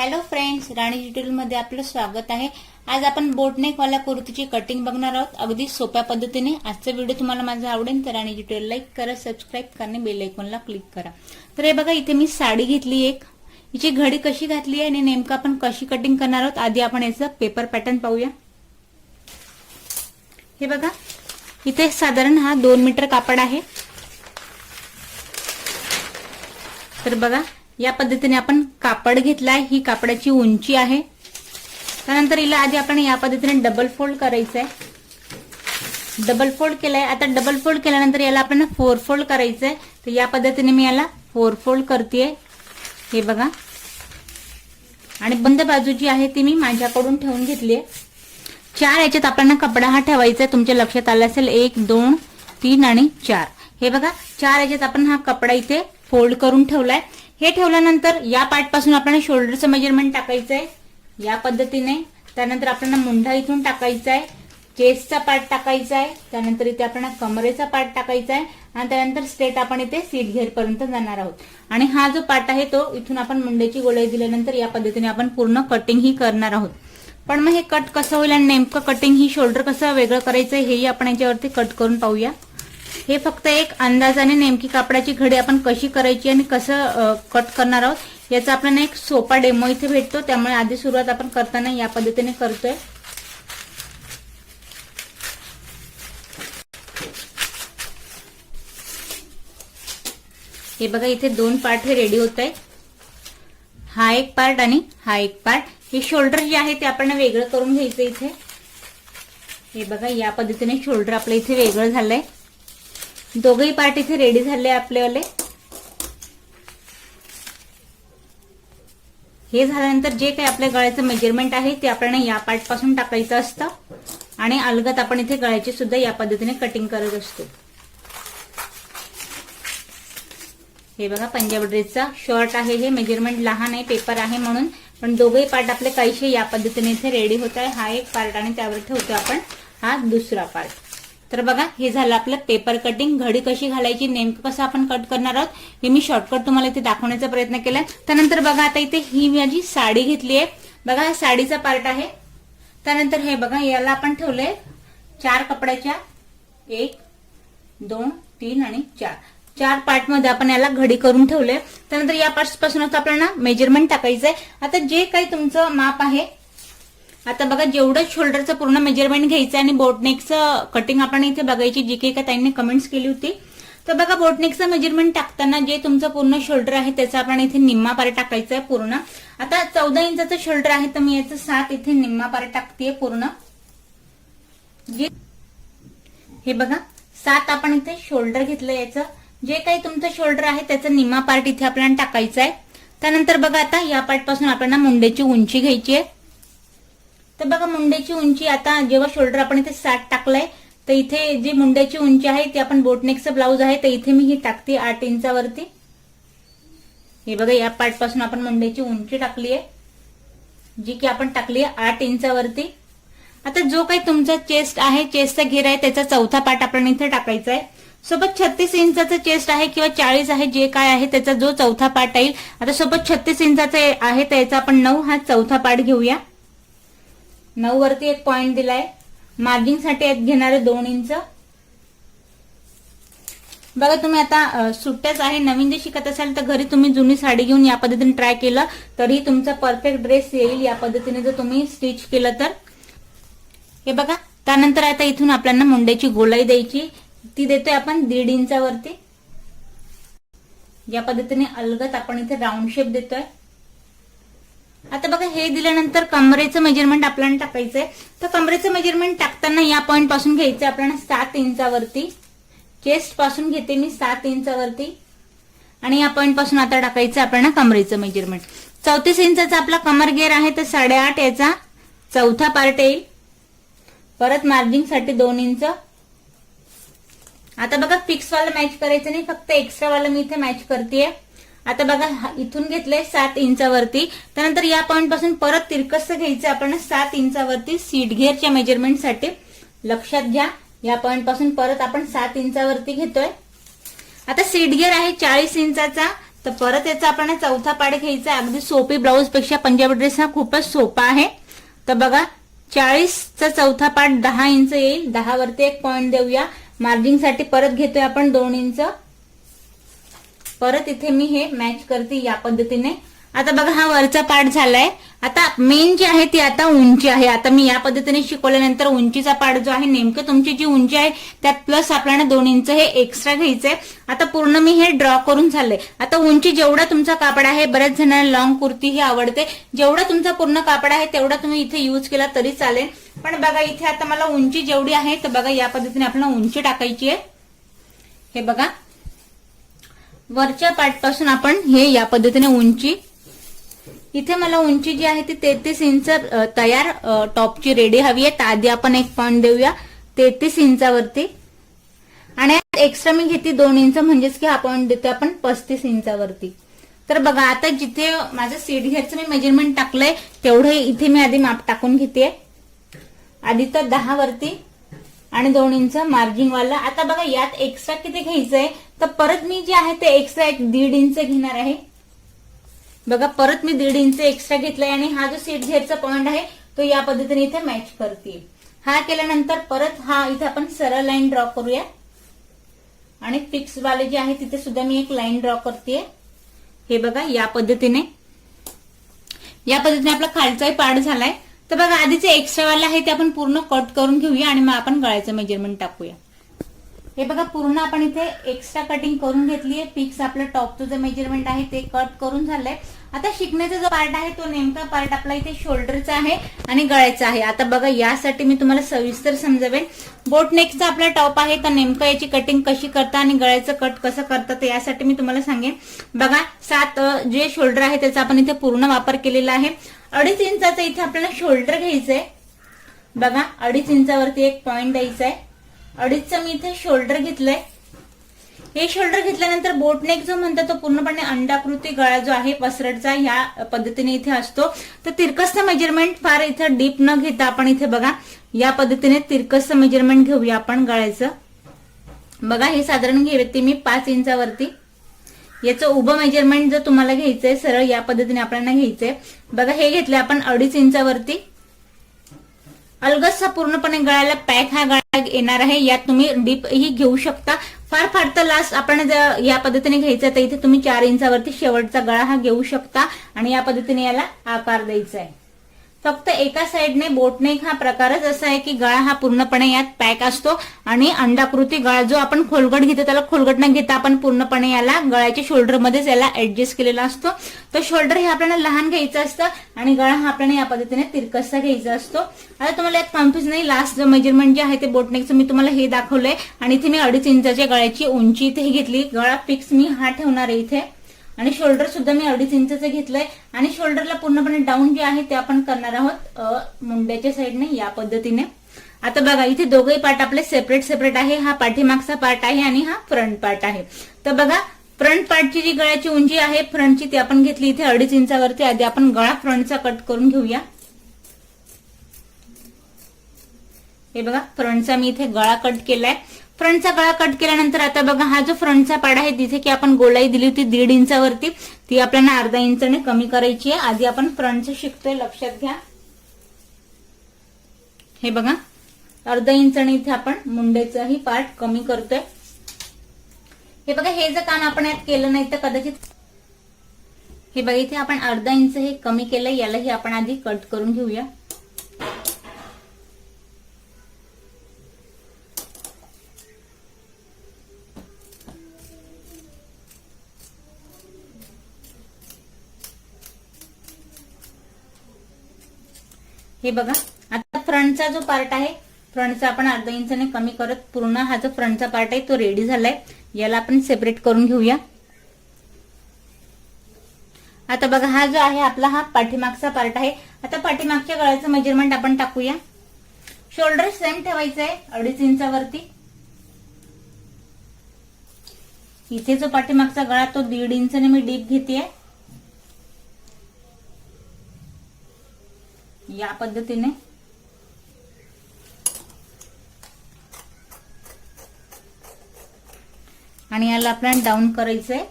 Hello friends, राणी ट्युटोरियलमध्ये आपलं स्वागत आहे। आज आपण बोटनेक वाला कुर्तीची कटिंग बघणार आहोत अगदी सोप्या पद्धतीने। आजचा व्हिडिओ तुम्हाला माझा आवडेल तर राणी ट्युटोरियल लाईक करा, सबस्क्राइब करा आणि बेल आयकॉनला क्लिक करा। तर हे बघा, इथे मी साडी घेतली एक, हिची घडी कशी घातली आहे आणि नेमकं आपण कशी कटिंग करणार आहोत। आधी आपण याचा पेपर पॅटर्न पाहूया। हे बघा, इथे साधारण हा 2 मीटर कापड आहे। तर बघा, या पद्धतीने आपण कापड घेतलाय, ही कापडाची उंची आहे। त्यानंतर हिला आधी आपण या पद्धतीने डबल फोल्ड करायचं आहे। डबल फोल्ड केलाय, आता डबल फोल्ड केल्यानंतर याला आपण 4 फोल्ड करायचं आहे। तर या पद्धतीने मी याला 4 फोल्ड करतेय, हे बघा। आणि बंद बाजू जी आहे ती मी माझ्याकडून ठेवून घेतली आहे। 4 याच्यात आपल्याला कपडा हा ठेवायचा आहे, तुमच्या लक्षात आलं असेल 1 2 3 आणि 4। हे बघा, 4 याच्यात आपण हा कपडा इथे फोल्ड करून ठेवलाय। हे ठेवल्यानंतर या पार्ट पासून आपल्याला शोल्डरचं मेजरमेंट टाकायचं आहे या पद्धतीने। त्यानंतर आपल्याला मुंढा इथून टाकायचा आहे, चेस्टचा पार्ट टाकायचा आहे, त्यानंतर इथे आपल्याला कमरेचा पार्ट टाकायचा आहे आणि त्यानंतर स्ट्रेट आपण इथे सीट घेर पर्यंत जाणार आहोत। आणि हा जो पार्ट आहे तो इथून आपण मुंड्याची गोलाई दिल्यानंतर या पद्धतीने आपण पूर्ण कटिंग ही करणार आहोत। पण मग हे कट कसं होईल आणि नेमकं कटिंग ही शोल्डर कसं वेगळं करायचं हेही आपण याच्यावरती कट करून पाहूया। हे फक्त एक अंदाजाने नेमकी कापडाची घडी आपण कशी करायची आणि कसं कट करणार आहोत याचा आपल्याला एक सोपा डेमो इथे भेटतो। त्यामुळे आधी सुरुवात आपण करताना या पद्धतीने करतोय। हे बघा, इथे 2 पार्ट हे रेडी होत आहेत, हा एक पार्ट आणि हा एक पार्ट। हे शोल्डर जे आहे ते आपण वेगळं करून घ्यायचं इथे। हे बघा, या पद्धतीने शोल्डर आपलं इथे वेगळं झालंय। दोघेही पार्ट इथे रेडी झाले आपलेवाले। हे झाल्यानंतर जे काही आपल्या गळ्याचं मेजरमेंट आहे ते आपल्याला या पार्ट पासून टाकायचं असतं आणि अलगत आपण इथे गळ्याची सुद्धा या पद्धतीने कटिंग करत असतो। हे बघा, पंजाबी ड्रेसचा शॉर्ट आहे, हे मेजरमेंट लहान आहे, पेपर आहे म्हणून। पण दोघेही पार्ट आपले काहीशे या पद्धतीने इथे रेडी होत आहे। हा एक पार्ट आणि त्यावर ठेवतो आपण हा दुसरा पार्ट। तर बघा, हे झालं आपलं पेपर कटिंग। घडी कशी घालायची, नेमकं कसं आपण कट करणार आहोत हे मी शॉर्टकट तुम्हाला इथे दाखवण्याचा प्रयत्न केलाय। त्यानंतर बघा, आता इथे ही माझी साडी घेतली आहे, बघा हा साडीचा पार्ट आहे। त्यानंतर हे बघा, याला आपण ठेवलंय 4 कपड्याच्या 1 2 3 आणि 4 पार्ट मध्ये आपण याला घडी करून ठेवलंय। त्यानंतर या पार्ट पासूनच आपल्याला मेजरमेंट टाकायचंय। आता जे काही तुमचं माप आहे, आता बघा जेवढं शोल्डरचं पूर्ण मेजरमेंट घ्यायचं आणि बोटनेकचं कटिंग आपण इथे बघायची, जी काही ताईंनी कमेंट्स केली होती। तर बघा, बोटनेकचं मेजरमेंट टाकताना जे तुमचं पूर्ण शोल्डर आहे त्याचा आपण इथे निम्मा पार्ट टाकायचा आहे पूर्ण। आता 14 इंचाचं शोल्डर आहे तर मी याचं 7 इथे निम्मा पार्ट टाकतेय पूर्ण। हे बघा, 7 आपण इथे शोल्डर घेतलं, याचं जे काही तुमचं शोल्डर आहे त्याचं निम्मा पार्ट इथे आपल्याला टाकायचा आहे। त्यानंतर बघा, आता या पार्ट पासून आपल्याला मुंड्याची उंची घ्यायची आहे। तर बघा, मुंड्याची उंची आता जेव्हा शोल्डर आपण इथे 7 टाकलंय तर इथे जी मुंड्याची उंची आहे ती आपण बोटनेकचं ब्लाउज आहे तर इथे मी ही टाकते 8 इंचावरती। हे बघा, या पार्ट पासून आपण मुंड्याची उंची टाकली आहे, जी की आपण टाकली आहे 8 इंचावरती। आता जो काही तुमचा चेस्ट आहे, चेस्टचा घेर आहे, त्याचा चौथा पार्ट आपण इथे टाकायचा आहे। सोबत 36 इंचाचं चेस्ट आहे किंवा 40 आहे, जे काय आहे त्याचा जो चौथा पार्ट येईल। आता सोबत 36 इंचाचं आहे त्याचा आपण 9 हा चौथा पार्ट घेऊया। 9 वरती एक पॉइंट दिलाय, मार्जिंग साठी घेणारे 2 इंच। बघा, तुम्ही आता सुट्ट्याच आहे, नवीन जे शिकत असाल तर घरी तुम्ही जुनी साडी घेऊन या पद्धतीने ट्राय केलं तरी तुमचा परफेक्ट ड्रेस येईल या पद्धतीने जर तुम्ही स्टिच केलं तर। हे बघा, त्यानंतर आता इथून आपल्याला मुंड्याची गोलाई द्यायची, ती देतोय आपण 1.5 इंचावरती। या पद्धतीने अलगत आपण इथे राऊंड शेप देतोय। आता बघा, हे दिल्यानंतर कमरेचं मेजरमेंट आपल्याला टाकायचंय। तर कमरेचं मेजरमेंट टाकताना या पॉइंट पासून घ्यायचं आपल्याला 7 इंचावरती। चेस्ट पासून घेते मी 7 इंचावरती आणि या पॉइंट पासून आता टाकायचं आपल्याला कमरेचं मेजरमेंट। 34 इंचाचा आपला कमर घेर आहे तर 8.5 याचा चौथा पार्ट येईल। परत मार्जिंग साठी 2 इंच। आता बघा, फिक्स वाला मॅच करायचं नाही, फक्त एक्स्ट्रा वाला मी इथे मॅच करतेय। आता बघा, इथून घेतलंय 7 इंचावरती। त्यानंतर या पॉइंट पासून परत तिरकस घ्यायचं आपण 7 इंचावरती सीट घेरच्या मेजरमेंट साठी। लक्षात घ्या, या पॉइंट पासून परत आपण 7 इंचावरती घेतोय। आता सीट घेर आहे 40 इंचाचा, तर परत याचा आपण चौथा पार्ट घ्यायचा. अगदी सोपी ब्लाऊज पेक्षा पंजाबी ड्रेस हा खूपच सोपा आहे. तर बघा 40चा चौथा पार्ट 10 इंच येईल. 10 वरती एक पॉइंट देऊया. मार्जिन साठी परत घेतोय आपण 2 इंच. परत इथे मी हे मॅच करते या पद्धतीने. आता बघा हा वरचा पार्ट झालाय. आता मेन जी आहे ती आता उंची आहे. आता मी या पद्धतीने शिकवल्यानंतर उंचीचा पार्ट जो आहे नेमकं तुमची जी उंची आहे त्यात प्लस आपल्याला 2 इंच हे एक्स्ट्रा घ्यायचंय. आता पूर्ण मी हे ड्रॉ करून झालंय. आता उंची जेवढा तुमचा कापड आहे, बऱ्याच जणांना लॉंग कुर्ती ही आवडते, जेवढा तुमचा पूर्ण कापड आहे तेवढा तुम्ही इथे यूज केला तरी चालेल. पण बघा इथे आता मला उंची जेवढी आहे तर बघा या पद्धतीने आपल्याला उंची टाकायची आहे. हे बघा वरच्या पार्ट पासून आपण हे या पद्धतीने उंची, इथे मला उंची जी आहे ती 33 इंच तयार टॉपची रेडी हवी आहे. तर आधी आपण एक पॉइंट देऊया 33 इंचावरती आणि एक्स्ट्रा मी घेते 2 इंच, म्हणजेच की हा पॉइंट देतो आपण 35 इंचावरती. तर बघा आता जिथे माझं सीट घेरचं मी मेजरमेंट टाकलंय तेवढे इथे मी आधी माप टाकून घेते. आधी तर 10 वरती आणि 2 इंच मार्जिन वाला. आता बघा यात एक्स्ट्रा किती घ्यायचंय तर परत मी जे आहे ते एक्स्ट्रा 1.5 इंच घेणार आहे. बघा परत मी 1.5 इंच एक्स्ट्रा घेतलाय आणि हा जो सीट घेरचा पॉइंट आहे तो या पद्धतीने इथे मॅच करते. हा केल्यानंतर परत हा इथे आपण सरळ लाईन ड्रॉ करूया आणि फिक्स वाले जे आहे तिथे सुद्धा मी एक लाईन ड्रॉ करते. हे बघा या पद्धतीने आपला खालचाही पार्ट झालाय. तर बघा आधीचे एक्स्ट्रा वाला आहे ते आपण पूर्ण कट करून घेऊया आणि मग आपण गळ्याचं मेजरमेंट टाकूया. हे बघा पूर्ण आपण इथे एक्स्ट्रा कटिंग करून घेतलीये. फिक्स आपलं टॉपचं जे मेजरमेंट आहे ते कट करून झालंय. आता शिकण्याचा जो पार्ट आहे तो नेमका पार्ट आपला इथे शोल्डरचा आहे आणि गळ्याचा आहे. आता बघा यासाठी मी तुम्हाला सविस्तर समजावेन. बोटनेकचा आपला टॉप आहे तर नेमकं याची कटिंग कशी करता आणि गळ्याचं कट कसं करता तर यासाठी मी तुम्हाला सांगेन. बघा 7 जे शोल्डर आहे त्याचा आपण इथे पूर्ण वापर केलेला आहे. 2.5 इंचाचा इथे आपल्याला शोल्डर घ्यायचंय. बघा 2.5 इंचावरती एक पॉइंट द्यायचा आहे. 2.5चं मी इथे शोल्डर घेतलंय. हे शोल्डर घेतल्यानंतर बोटनेक जो म्हणतो तो पूर्णपणे अंडाकृती गळा जो आहे पसरटचा ह्या पद्धतीने इथे असतो. तर तिरकसचं मेजरमेंट फार इथे डीप न घेता आपण इथे बघा या पद्धतीने तिरकसचं मेजरमेंट घेऊया आपण गळ्याचं. बघा हे साधारण घेते मी 5 इंचावरती. याचं उभं मेजरमेंट जर तुम्हाला घ्यायचंय सरळ या पद्धतीने आपल्याला घ्यायचंय. बघा हे घेतले आपण 2.5 इंचावरती. अलगदचा पूर्णपणे गळ्याला पॅक हा गळा येणार आहे. यात तुम्ही डीप ही घेऊ शकता. फार तर लास्ट आपण जर या पद्धतीने घ्यायचा तर इथे तुम्ही 4 इंचावरती शेवटचा गळा हा घेऊ शकता आणि या पद्धतीने याला आकार द्यायचा आहे. फक्त एका साइडने बोटनेक हा प्रकारच असा आहे की गळा हा पूर्णपणे यात पॅक असतो आणि अंडाकृती गळा जो आपण खोलगट घेतो त्याला खोलगट न घेता आपण पूर्णपणे याला गळ्याच्या शोल्डरमध्येच याला ऍडजस्ट केलेला असतो. तर शोल्डर हे आपल्याला लहान घ्यायचं असतं आणि गळा हा आपल्याला या पद्धतीने तिरकसा घ्यायचा असतो. आता तुम्हाला यात कन्फ्युज नाही. लास्ट जो मेजरमेंट जे आहे ते बोटनेकचं मी तुम्हाला हे दाखवलंय आणि इथे मी 2.5 इंचाच्या गळ्याची उंची इथे घेतली. गळा फिक्स मी हा ठेवणार आहे इथे आणि शोल्डर सुद्धा मी 2.5 इंचाचं घेतलंय आणि शोल्डरला पूर्णपणे डाऊन जे आहे ते आपण करणार आहोत मुंड्याच्या साईडने या पद्धतीने. आता बघा इथे दोघेही पार्ट आपले सेपरेट आहे. हा पाठीमागचा पार्ट आहे आणि हा फ्रंट पार्ट आहे. तर बघा फ्रंट पार्टची जी गळ्याची उंची आहे फ्रंटची ती आपण घेतली इथे 2.5 इंचावरती. आधी आपण गळा फ्रंटचा कट करून घेऊया. हे बघा फ्रंटचा मी इथे गळा कट केलाय. फ्रंटचा गळा कट केल्यानंतर आता बघा हा जो फ्रंटचा पार्ट आहे तिथे की आपण गोलाई दिली होती 1.5 इंचावरती ती आपल्याला अर्धा इंचाने कमी करायची आहे. आधी आपण फ्रंटचं शिकतोय लक्षात घ्या. हे बघा अर्धा इंचाने इथे आपण मुंडेचाही पार्ट कमी करतोय. हे बघा हे जर काम आपण यात केलं नाही तर कदाचित हे बघा इथे आपण अर्धा इंच हे कमी केलंय. यालाही आपण आधी कट करून घेऊया. हे बघा आता फ्रंटचा जो पार्ट आहे फ्रंटचा आपण अर्धा इंचाने कमी करत पूर्ण हा जो फ्रंटचा पार्ट आहे तो रेडी झालाय. याला आपण सेपरेट करून घेऊया. आता बघा हा जो आहे आपला हा पाठीमागचा पार्ट आहे. आता पाठीमागच्या गळ्याचं मेजरमेंट आपण टाकूया. शोल्डर सेम ठेवायचं आहे 2.5 इंचावरती. इथे जो पाठीमागचा गळा तो 1.5 इंचाने मी डीप घेतेय या पद्धतीने. आणि याला आपल्याला डाऊन करायचंय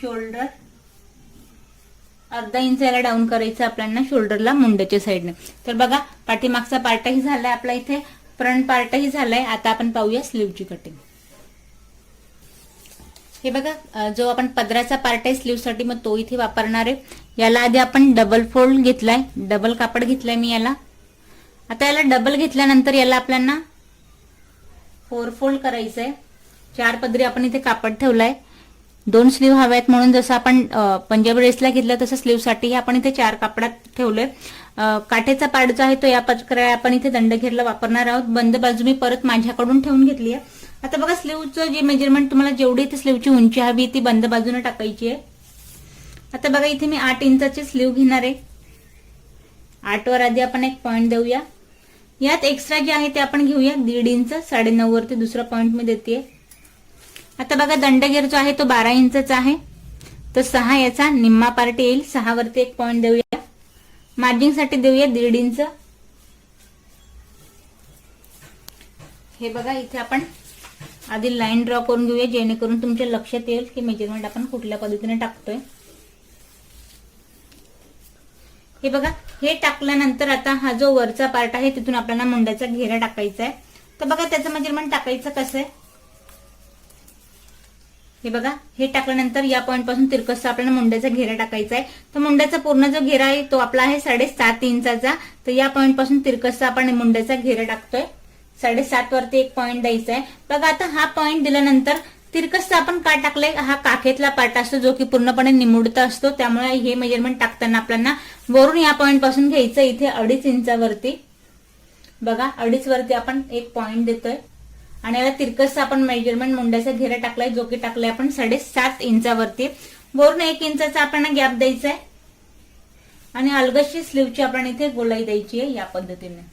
शोल्डर अर्धा इंच याला डाऊन करायचं आपल्याला शोल्डरला मुंड्याच्या साईडने. तर बघा पाठीमागचा पार्टही झालाय आपला, इथे फ्रंट पार्टही झालाय. आता आपण पाहूया स्लीवची कटिंग. हे बघा जो आपण पदराचा पार्ट आहे स्लीवसाठी मग तो इथे वापरणार आहे. याला आधी आपण डबल फोल्ड घेतलाय, डबल कापड घेतलाय मी याला. आता याला डबल घेतल्यानंतर याला आपल्याला 4 फोल्ड करायचंय. 4 पदरी आपण इथे कापड ठेवलाय. 2 स्लीव हव्यात म्हणून जसं आपण पंजाबी ड्रेसला घेतलं तसं स्लीवसाठी आपण इथे 4 कापडात ठेवलंय. काठेचा पार्ट जो आहे तो या प्रकारे आपण इथे दंडघेरला वापरणार आहोत. बंद बाजू मी परत माझ्याकडून ठेवून घेतली आहे. आता बघा स्लीवचं जे मेजरमेंट तुम्हाला जेवढी इथे स्लीवची उंची हवी ती बंद बाजूने टाकायची आहे. आता बघा इथे मी 8 इंचाची स्लीव घेणार आहे. 8 वर आधी आपण एक पॉइंट देऊया. यात एक्स्ट्रा जे आहे ते आपण घेऊया 1.5 इंच. 9.5 वरती दुसरा पॉइंट मी देते. आता बघा दंडघेर जो आहे तो 12 इंचचा आहे, तर 6 याचा निम्मा पार्ट येईल. 6 वरती एक पॉइंट देऊया. मार्जिंग साठी देऊया 1.5 इंच. हे बघा इथे आपण आधी लाईन ड्रॉ करून घेऊया जेणेकरून तुमच्या लक्षात येईल की मेजरमेंट आपण कुठल्या पद्धतीने टाकतोय. हे बघा हे टाकल्यानंतर आता हा जो वरचा पार्ट आहे तिथून आपल्याला मुंड्याचा घेरा टाकायचा आहे. तर बघा त्याचं मेजरमेंट टाकायचं कसं आहे. हे बघा हे टाकल्यानंतर या पॉइंट पासून तिरकस आपल्याला मुंड्याचा घेरा टाकायचा आहे. तर मुंड्याचा पूर्ण जो घेरा आहे तो आपला आहे 7.5 इंचाचा. तर या पॉइंट पासून तिरकस आपण मुंड्याचा घेरा टाकतोय. 7.5 वरती एक पॉइंट द्यायचा आहे. बघा आता हा पॉइंट दिल्यानंतर तिरकस आपण का टाकलंय, हा काखेतला पार्ट असतो जो की पूर्णपणे निमुडता असतो. त्यामुळे हे मेजरमेंट टाकताना आपल्याला वरून या पॉइंट पासून घ्यायचं इथे 2.5 इंचावरती. बघा 2.5 वरती आपण एक पॉइंट देतोय आणि याला तिरकस आपण मेजरमेंट मुंड्याचा घेरा टाकलाय जो की टाकलाय आपण 7.5 इंचावरती. वरून 1 इंचाचा आपण गॅप द्यायचा आहे आणि अलगदशी स्लीवची आपण इथे गोलाई द्यायची आहे या पद्धतीने.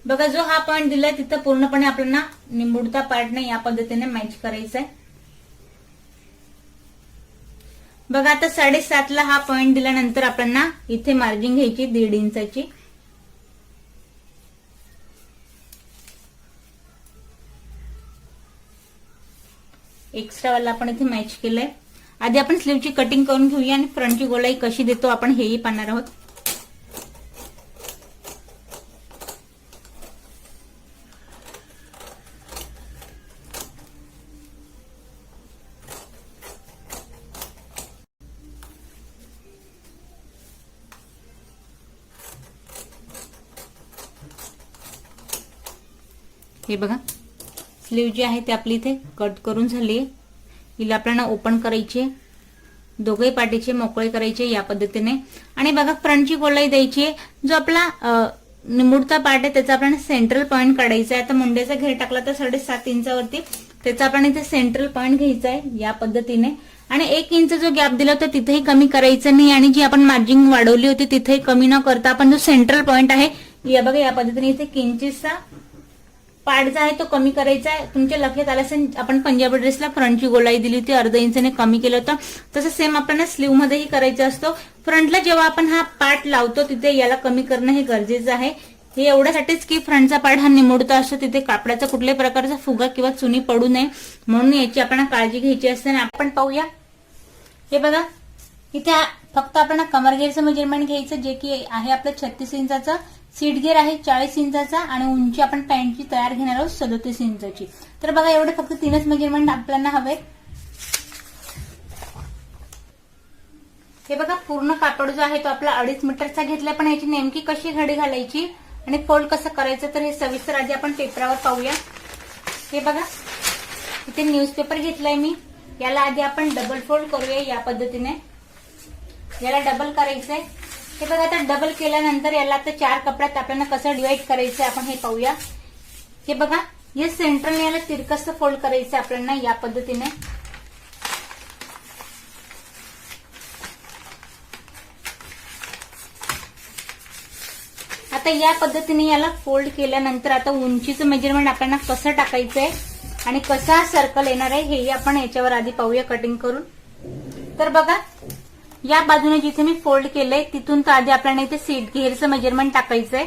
बघा जो हा पॉइंट दिलाय तिथं पूर्णपणे आपल्याला निमुडता पार्टने या पद्धतीने मॅच करायचा आहे. बघा आता 7.5 ला हा पॉइंट दिल्यानंतर आपल्याला इथे मार्जिंग घ्यायची 1.5 इंचाची. एक्स्ट्रा वाला आपण इथे मॅच केलंय. आधी आपण स्लीवची कटिंग करून घेऊया आणि फ्रंटची गोलाई कशी देतो आपण हेही पाहणार आहोत. हे बघा स्लीव जी आहे ती आपली इथे कट करून झाली आहे. हिला आपल्याला ओपन करायची आहे. दोघे पाठीचे मोकळे करायचे या पद्धतीने. आणि बघा फ्रंटची गोलाई द्यायची आहे. जो आपला निमुडता पार्ट आहे त्याचा आपल्याला सेंट्रल पॉइंट काढायचा आहे. आता मुंड्याचा घेर टाकला तर 7.5 इंचावरती त्याचा आपल्याला इथे सेंट्रल पॉइंट घ्यायचा आहे या पद्धतीने. आणि 1 इंच जो गॅप दिला होता तिथेही कमी करायचं नाही आणि जी आपण मार्जिंग वाढवली होती तिथेही कमी न करता आपण जो सेंट्रल पॉइंट आहे या बघा या पद्धतीने इथे किंचितसा पार्ट जो आहे तो कमी करायचा आहे. तुमच्या लक्षात आलं असेल आपण पंजाबी ड्रेसला फ्रंटची गोलाई दिली होती, अर्धा इंचाने कमी केलं होतं. तसं सेम आपल्याला स्लीव मध्येही करायचं असतो. फ्रंटला जेव्हा आपण हा पार्ट लावतो तिथे याला कमी करणं हे गरजेचं आहे. हे एवढ्यासाठीच की फ्रंटचा पार्ट हा निमुडता असतो, तिथे कापडाचा कुठल्याही प्रकारचा फुगा किंवा चुनी पडू नये म्हणून याची आपल्याला काळजी घ्यायची असते. आपण पाहूया. हे बघा इथे फक्त आपल्याला कमर घेरचं मेजरमेंट घ्यायचं जे की आहे आपलं 36 इंचाचं. सीट घेर आहे 40 इंचाचा आणि उंची आपण पॅन्टची तयार घेणार आहोत 37 इंचाची. तर बघा एवढे फक्त 3च मेजरमेंट आपल्याला हवे. हे बघा पूर्ण कापड जो आहे तो आपला 2.5 मीटरचा घेतला. पण याची नेमकी कशी घडी घालायची आणि फोल्ड कसं करायचं तर हे सविस्तर आधी आपण पेपरावर पाहूया. हे बघा इथे न्यूजपेपर घेतलाय मी. याला आधी आपण डबल फोल्ड करूया या पद्धतीने. याला डबल करायचंय. हे बघा आता डबल केल्यानंतर याला आता 4 कपड्यात आपल्याला कसं डिवाइड करायचं आपण हे पाहूया. हे बघा या सेंटरने याला तिरकस फोल्ड करायचं आपल्याला या पद्धतीने. आता या पद्धतीने याला फोल्ड केल्यानंतर आता उंचीचं मेजरमेंट आपल्याला कसं टाकायचंय आणि कसा सर्कल येणार आहे हेही आपण याच्यावर आधी पाहूया कटिंग करून. तर बघा या बाजूने जिथे मी फोल्ड केलंय तिथून तर आधी आपल्याला इथे सीट घेरचं मेजरमेंट टाकायचंय.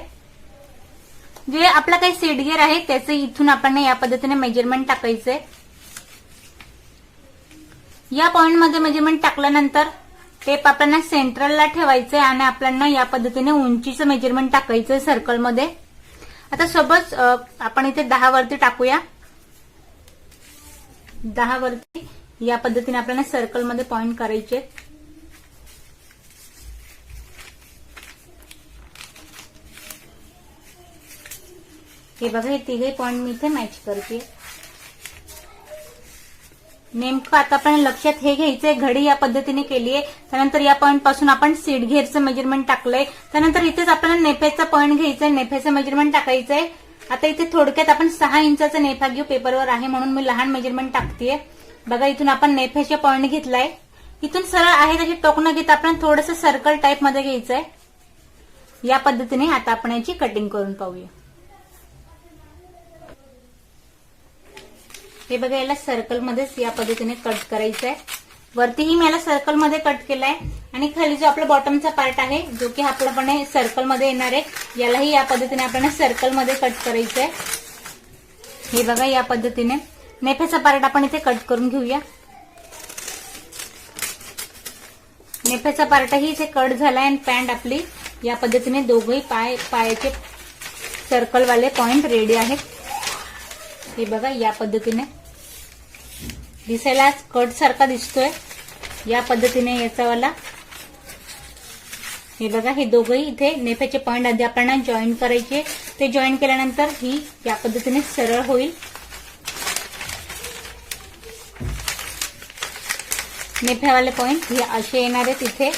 जे आपला काही सीट घेर आहे त्याचं इथून आपण या पद्धतीने मेजरमेंट टाकायचंय. या पॉइंट मध्ये मेजरमेंट टाकल्यानंतर टेप आपल्याला सेंट्रलला ठेवायचंय आणि आपल्याला या पद्धतीने उंचीचं मेजरमेंट टाकायचंय सर्कलमध्ये. आता सपोज आपण इथे 10 वरती टाकूया. 10 वरती या पद्धतीने आपल्याला सर्कलमध्ये पॉइंट करायचे. हे बघा, हे तिघे पॉइंट मी इथे मॅच करते. नेमकं आता आपण लक्षात हे घ्यायचंय, घडी या पद्धतीने केली आहे. त्यानंतर या पॉइंट पासून आपण सीट घेरचं मेजरमेंट टाकलंय. त्यानंतर इथेच आपल्याला नेफ्याचा पॉइंट घ्यायचंय, नेफ्याचं मेजरमेंट टाकायचंय. आता इथे थोडक्यात आपण 6 इंचाचा नेफा घेऊ, पेपरवर आहे म्हणून मी लहान मेजरमेंट टाकतेय. बघा, इथून आपण नेफ्याचा पॉइंट घेतलाय. इथून सरळ आहे त्याची टोकणं घेत आपण थोडंसं सर्कल टाईप मध्ये घ्यायचंय. या पद्धतीने आता आपण याची कटिंग करून पाहूया. हे बघा, याला सर्कलमध्येच या पद्धतीने कट करायचंय. वरतीही मी याला सर्कलमध्ये कट केलाय आणि खाली जो आपला बॉटमचा पार्ट आहे जो की आपल्यापणे सर्कलमध्ये येणार आहे, यालाही या पद्धतीने आपल्याला सर्कलमध्ये कट करायचंय. हे बघा, या पद्धतीने नेफ्याचा पार्ट आपण इथे कट करून घेऊया. नेफ्याचा पार्टही इथे कट झालाय आणि पॅन्ट आपली या पद्धतीने दोघही पायाचे सर्कलवाले पॉइंट रेडी आहेत. हे बघा, या पद्धतीने दिसायला कट सारखा दिसतोय. या पद्धतीने याचावाला हे बघा, हे दोघही इथे नेफ्याचे पॉइंट आधी आपल्याला जॉईन करायचे. ते जॉईन केल्यानंतर ही या पद्धतीने सरळ होईल. नेफ्यावाले पॉइंट हे असे येणार आहेत इथे.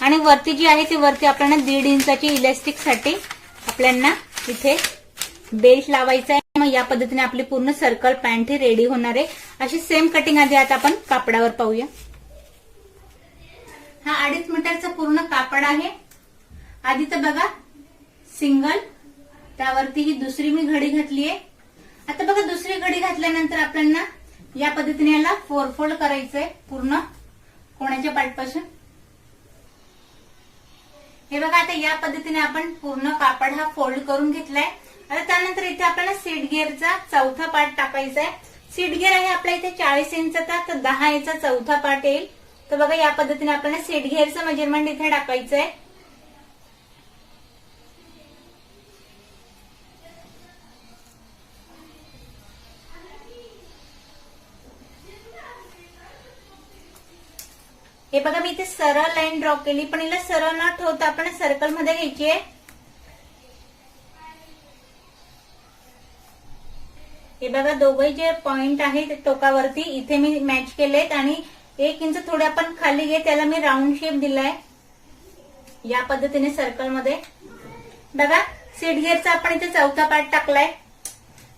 आणि वरती जी आहे ती वरती आपल्याला 1.5 इंचाची इलास्टिक साठी आपल्याला इथे बेल्ट लावायचा आहे. मग या पद्धतीने आपली पूर्ण सर्कल पॅन्ट ही रेडी होणार आहे. अशी सेम कटिंग आधी आता आपण कापडावर पाहूया. हा 2.5 मीटरचा पूर्ण कापड आहे. आधी तर बघा सिंगल, त्यावरती ही दुसरी मी घडी घातली आहे. आता बघा, दुसरी घडी घातल्यानंतर आपल्याला या पद्धतीने याला 4 फोल्ड करायचंय पूर्ण कोणाच्या पार्टपासून. हे बघा, आता या पद्धतीने आपण पूर्ण कापड हा फोल्ड करून घेतलाय. आता त्यानंतर इथे आपल्याला सीट गिअरचा चौथा पार्ट टाकायचा आहे. सीट गिअर आहे आपल्या इथे 40 इंचचा, तर 10 याचा चौथा पार्ट येईल. तर बघा, या पद्धतीने आपल्याला सीट गिअरचं मेजरमेंट इथे टाकायचं आहे. हे बघा, मी इथे सरळ लाईन ड्रॉ केली, पण हिला सरळ न ठेवता आपण सर्कलमध्ये घ्यायची आहे. हे बघा, दोघे जे पॉइंट आहेत टोकावरती इथे मी मॅच केलेत आणि 1 इंच थोडे आपण खाली घे, त्याला मी राऊंड शेप दिलाय या पद्धतीने सर्कलमध्ये. बघा, सीट गिअरचा आपण इथे चौथा पार्ट टाकलाय.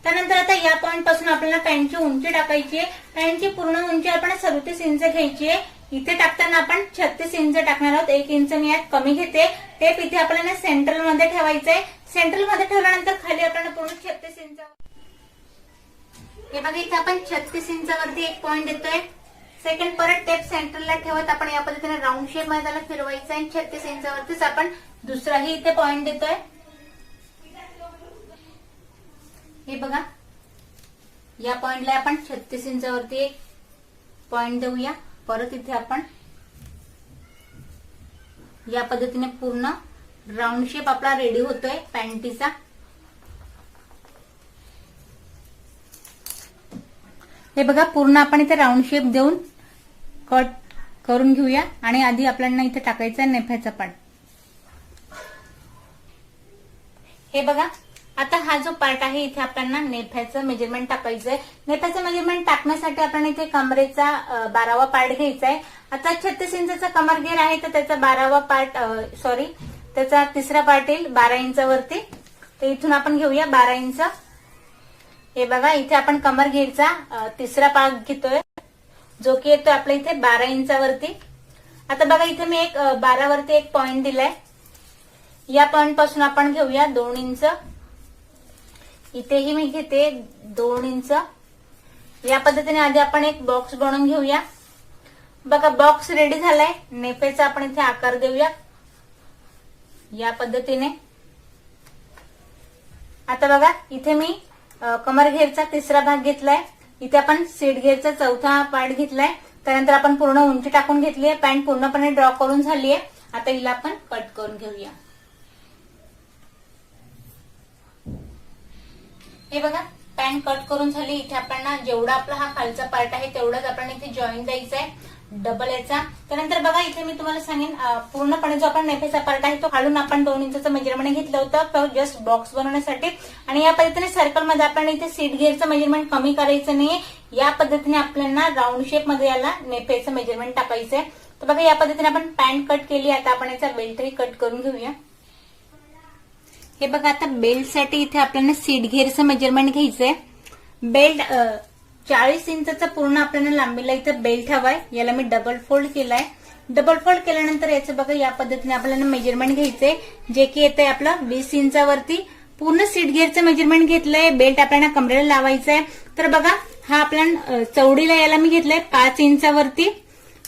त्यानंतर आता या पॉइंट पासून आपल्याला पॅन्टची उंची टाकायची आहे. पॅन्टची पूर्ण उंची आपण 37 इंच घ्यायची आहे. इथे टाकताना आपण 36 इंच टाकणार आहोत. 1 इंच मी यात कमी घेते. टेप इथे आपल्याला सेंट्रलमध्ये ठेवायचंय. सेंट्रलमध्ये ठेवल्यानंतर खाली आपल्याला पूर्ण 36 इंच. हे बघा, इथे आपण 36 इंचावरती एक पॉइंट देतोय. सेकंड परत टेप सेंटरला ठेवत आपण या पद्धतीने राऊंड शेप मध्ये त्याला फिरवायचं आणि 36 इंचावरतीच आपण दुसराही इथे पॉइंट देतोय. हे बघा, या पॉइंटला आपण 36 इंचावरती एक पॉइंट देऊया. परत इथे आपण या पद्धतीने पूर्ण राऊंड शेप आपला रेडी होतोय पॅन्टीचा. हे बघा, पूर्ण आपण इथे राऊंड शेप देऊन कट करून घेऊया आणि आधी आपल्याला इथे टाकायचा नेफ्याचा पार्ट. हे बघा, आता हा जो पार्ट आहे इथे आपल्याला नेफ्याचं मेजरमेंट टाकायचं आहे. नेफ्याचं मेजरमेंट टाकण्यासाठी आपण इथे कमरेचा 12वा पार्ट घ्यायचा आहे. आता 36 इंचाचा कमर घेर आहे तर त्याचा 12वा पार्ट त्याचा तिसरा पार्ट येईल 12 इंचावरती. तर इथून आपण घेऊया 12 इंच. हे बघा, इथे आपण कमर घेरचा तिसरा पार्ट घेतोय जो की येतो आपल्या इथे 12 इंचावरती. आता बघा, इथे मी एक 12 वरती एक पॉइंट दिलाय. या पॉइंट पासून आपण घेऊया 2 इंच. इथेही मी घेते 2 इंच. या पद्धतीने आधी आपण एक बॉक्स बनवून घेऊया. बघा, बॉक्स रेडी झालाय. नेफेचा आपण इथे आकार देऊया या पद्धतीने. आता बघा, इथे मी कमर घेरचा तिसरा भाग घेतलाय. इथे आपण सीट घेरचा चौथा पार्ट घेतलाय. त्यानंतर आपण पूर्ण उंची टाकून घेतली आहे. पॅन्ट पूर्णपणे ड्रॉ करून झाली आहे. आता हिला आपण कट करून घेऊया. हे बघा पॅन्ट कट करून झाली. इथे आपण जेवढा आपला हा खालचा पार्ट आहे तेवढाच आपण इथे जॉईन द्यायचा आहे डबल याचा. त्यानंतर बघा इथे मी तुम्हाला सांगेन पूर्णपणे जो आपण नेफेचा पार्ट आहे तो खालून आपण 2 इंचाचं मेजरमेंट घेतलं होतं जस्ट बॉक्स बनवण्यासाठी. आणि या पद्धतीने सर्कल मध्ये आपण इथे सीट घेरचं मेजरमेंट कमी करायचं नाहीये. या पद्धतीने आपल्याला राऊंड शेप मध्ये याला नेफेचं मेजरमेंट टाकायचंय. तर बघा या पद्धतीने आपण पॅन्ट कट केली. आता आपण याचा बेल्टही कट करून घेऊया. हे बघा आता बेल्ट साठी इथे आपल्याला सीट घेरचं मेजरमेंट घ्यायचंय. बेल्ट 40 इंचचा पूर्ण आपल्याला लांबीला इथं बेल्ट हवाय. याला मी डबल फोल्ड केलाय. डबल फोल्ड केल्यानंतर याचं बघा या पद्धतीने आपल्याला मेजरमेंट घ्यायचंय जे की येतंय आपलं 20 इंचावरती. पूर्ण सीट घेरचं मेजरमेंट घेतलंय. बेल्ट आपल्याला कमरेला लावायचंय. तर बघा हा आपल्या चौडीला याला मी घेतलंय 5 इंचावरती.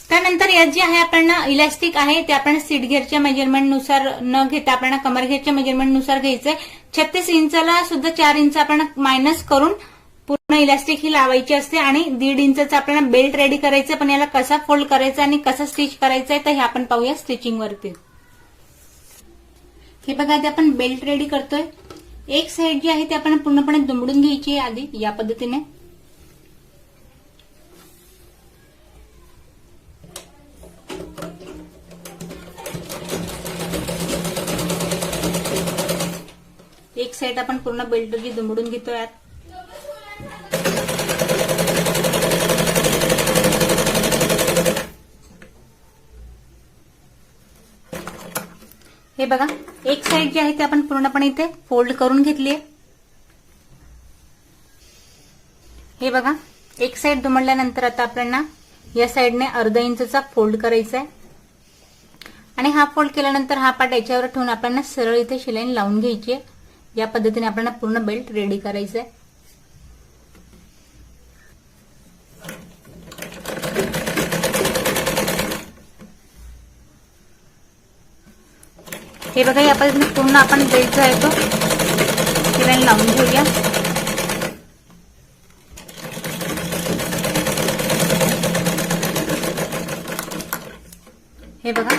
त्यानंतर यात जे आहे आपल्याला इलास्टिक आहे ते आपण सीट घेरच्या मेजरमेंट नुसार न घेता आपल्याला कमर घेरच्या मेजरमेंट नुसार घ्यायचंय. 36 इंचाला सुद्धा 4 इंच आपण मायनस करून पूर्ण इलास्टिक ही लावायची असते. आणि 1.5 इंचाचा आपल्याला बेल्ट रेडी करायचं. पण याला कसा फोल्ड करायचा आणि कसा स्टिच करायचा आहे तर हे आपण पाहूया स्टिचिंग वरती. हे बघा आधी आपण बेल्ट रेडी करतोय. एक साइड जी आहे ती आपण पूर्णपणे दुमडून घ्यायची आहे आधी या पद्धतीने. एक साइड आपण पूर्ण बेल्टची दुमडून घेतोय. हे बघा एक साइड जी आहे ती आपण पूर्णपणे इथे फोल्ड करून घेतली आहे. हे बघा एक साइड दुमडल्यानंतर आता आपल्याला या साइडने अर्धा इंचचा फोल्ड करायचा आहे. आणि हा फोल्ड केल्यानंतर हा पार्ट याच्यावर ठेवून आपल्याला सरळ इथे शिलाई लावून घ्यायची आहे. या पद्धतीने आपल्याला पूर्ण बेल्ट रेडी करायचा आहे. हे बघा या पद्धतीने पूर्ण आपण बेल्ट जो आहे तो शिलाई लावून घेऊया. हे बघा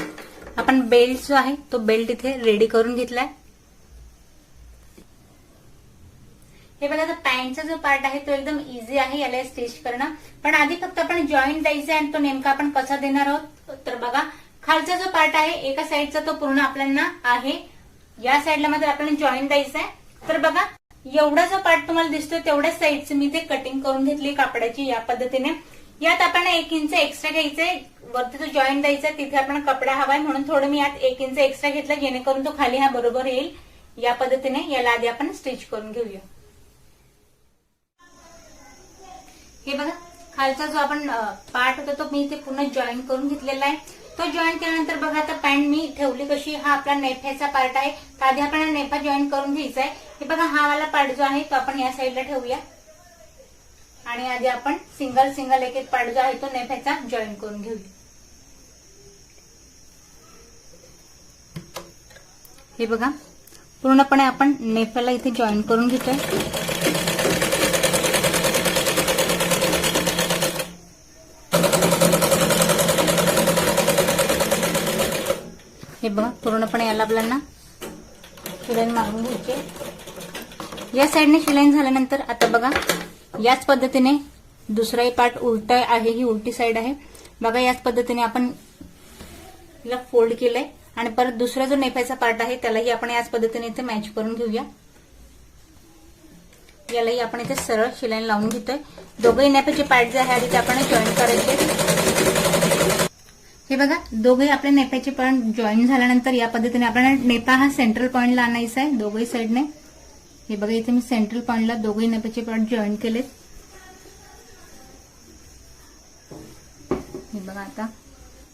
आपण बेल्ट जो आहे तो बेल्ट इथे रेडी करून घेतलाय. हे बघा आता पॅन्टचा जो पार्ट आहे तो एकदम इझी आहे याला स्टिच करणं. पण आधी फक्त आपण जॉईंट द्यायचा आहे आणि तो नेमका आपण कसा देणार आहोत. तर बघा खालचा जो पार्ट आहे एका साईडचा तो पूर्ण आपल्याला आहे. या साईडला मात्र आपल्याला जॉईंट द्यायचा आहे. तर बघा एवढा जो पार्ट तुम्हाला दिसतोय तेवढ्याच साईडचं मी ते कटिंग करून घेतली कापडाची या पद्धतीने. यात आपण 1 इंच एक्स्ट्रा घ्यायचंय. वरती जो जॉईंट द्यायचा तिथे आपण कपडा हवाय म्हणून थोडं मी यात 1 इंच एक्स्ट्रा घेतला जेणेकरून तो खाली हा बरोबर येईल. या पद्धतीने याला आधी आपण स्टिच करून घेऊया. हे बघा खालचा जो आपण पार्ट होता तो मी इथे पूर्ण जॉईन करून घेतलेला आहे. तो जॉईन केल्यानंतर बघा आता पॅन्ट मी ठेवली कशी. हा आपला नेफ्याचा पार्ट आहे. तर आधी आपल्याला नेफा जॉईन करून घ्यायचा आहे. हे बघा हा वाला पार्ट जो आहे तो आपण या साईडला ठेवूया. आणि आधी आपण सिंगल सिंगल एक एक पार्ट जो आहे तो नेफ्याचा जॉईन करून घेऊया. हे बघा पूर्णपणे आपण नेफ्याला इथे जॉईन करून घेतोय. हे बघा पूर्णपणे याला आपल्याला शिलाई मारून घ्यायची. या साईडने शिलाई झाल्यानंतर आता बघा याच पद्धतीने दुसराही पार्ट उलटा आहे. ही उलटी साईड आहे. बघा याच पद्धतीने आपण याला फोल्ड केलंय. आणि परत दुसरा जो नेफ्याचा पार्ट आहे त्यालाही आपण याच पद्धतीने इथे मॅच करून घेऊया. यालाही आपण इथे सरळ शिलाई लावून घेतोय. दोघंही नेफ्याचे पार्ट जे आहे आधी ते आपण जॉईन करायचे. हे बघा दोघे आपल्या नेफ्याचे पॉइंट जॉईन झाल्यानंतर या पद्धतीने आपल्याला नेफा हा सेंट्रल पॉइंटला आणायचा आहे दोघही साईडने. हे बघा इथे मी सेंट्रल पॉइंटला दोघही नेफ्याचे पॉइंट जॉईन केलेत. हे बघा आता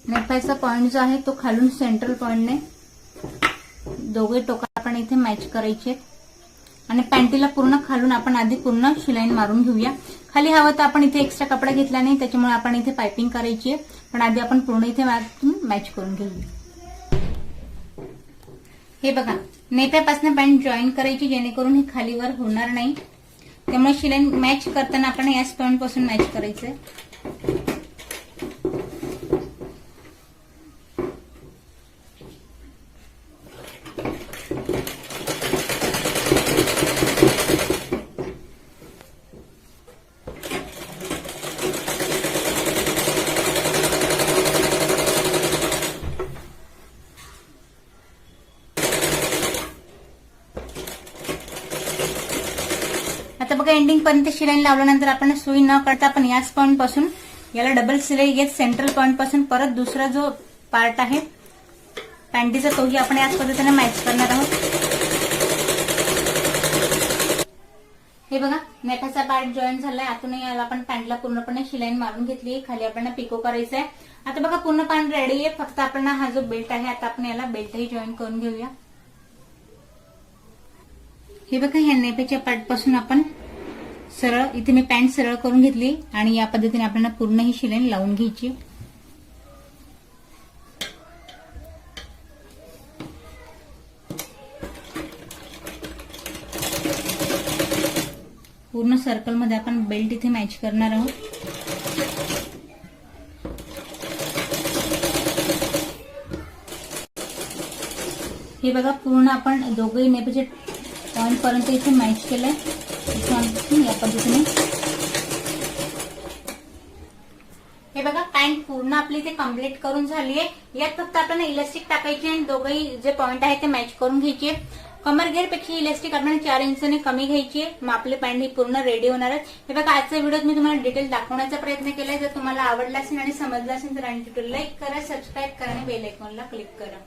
नेफाचा पॉइंट जो आहे तो खालून सेंट्रल पॉइंटने दोघे टोका आपण इथे मॅच करायचे. आणि पॅन्टीला पूर्ण खालून आपण आधी पूर्ण शिलाई मारून घेऊया. खाली हवं तर आपण इथे एक्स्ट्रा कपडा घेतला नाही त्याच्यामुळे आपण इथे पायपिंग करायची आहे. पण आधी आपण पूर्ण इथे मॅच करून घेऊया. हे बघा नेफ्यापासून पॅन्ट जॉईन करायची जेणेकरून ही खालीवर होणार नाही. त्यामुळे शिलाई मॅच करताना आपण याच पॉइंट पासून मॅच करायचंय. आता बघा एंडिंग पर्यंत शिलाई लावल्यानंतर आपण सुई न काढता आपण याच पॉइंट पासून याला डबल शिलाई घेत सेंट्रल पॉइंट पासून परत दुसरा जो पार्ट आहे पॅन्टीचा तोही आपण याच पद्धतीने मॅच करणार आहोत. हे बघा नेटाचा पार्ट जॉईन झालाय. आतून याला आपण पॅन्टला पूर्णपणे शिलाई मारून घेतली. खाली आपण पिको करायचं आहे. आता बघा पूर्ण पॅन्ट रेडी आहे. फक्त आपण हा जो बेल्ट आहे आता आपण याला बेल्टही जॉईन करून घेऊया. हे बघा ह्या नेपेच्या पार्ट पासून आपण सरळ इथे मी पॅन्ट सरळ करून घेतली आणि या पद्धतीने आपल्याला पूर्ण ही शिलाई लावून घ्यायची. पूर्ण सर्कल मध्ये आपण बेल्ट इथे मॅच करणार आहोत. हे बघा पूर्ण आपण दोघेही नेपेचे पॉइंट पर्यंत इथे मॅच केलंय. या पद्धतीने हे बघा पॅन्ट पूर्ण आपली इथे कम्प्लीट करून झाली आहे. यात फक्त आपल्याला इलास्टिक टाकायची आणि दोघंही जे पॉइंट आहे ते मॅच करून घ्यायचे. कमर घेरपेक्षा इलास्टिक आपल्याला 4 इंचाने कमी घ्यायची आहे. मग आपली पॅन्ट ही पूर्ण रेडी होणार आहे. हे बघा आजच्या व्हिडिओत मी तुम्हाला डिटेल दाखवण्याचा प्रयत्न केलाय. जर तुम्हाला आवडला असेल आणि समजला असेल तर आणि लाईक करा, सबस्क्राईब करा आणि बेल आयकॉनला क्लिक करा.